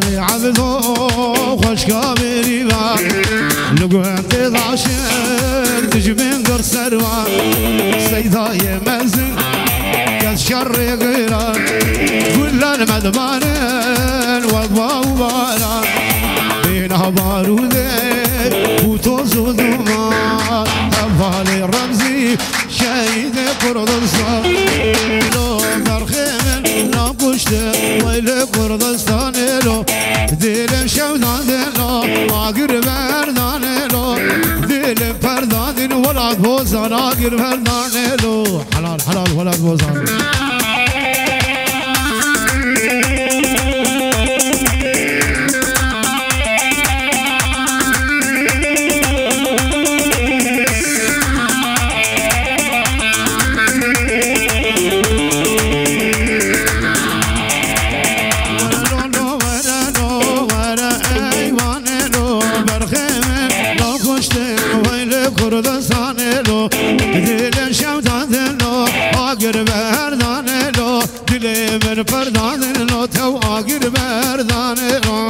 بالي عبدو خوش كابري با لقوان تضاشر تجمين قر سروا سيدا يمزن كذ شر غيران كل المدمان والضوء بالا بينها بارودين وتوز ودمان بالي رمزي شهيد كردستان لو برخيمن لا قشت ويل كردستان لو دل شودان لو آگر بردان لو دل پردان ولاد بوزان آگر بردان لو حلال حلال ولاد بوزان كردستان لو دل شودان لو آگر بردان لو دل من پردان لو تو آگر بردان لو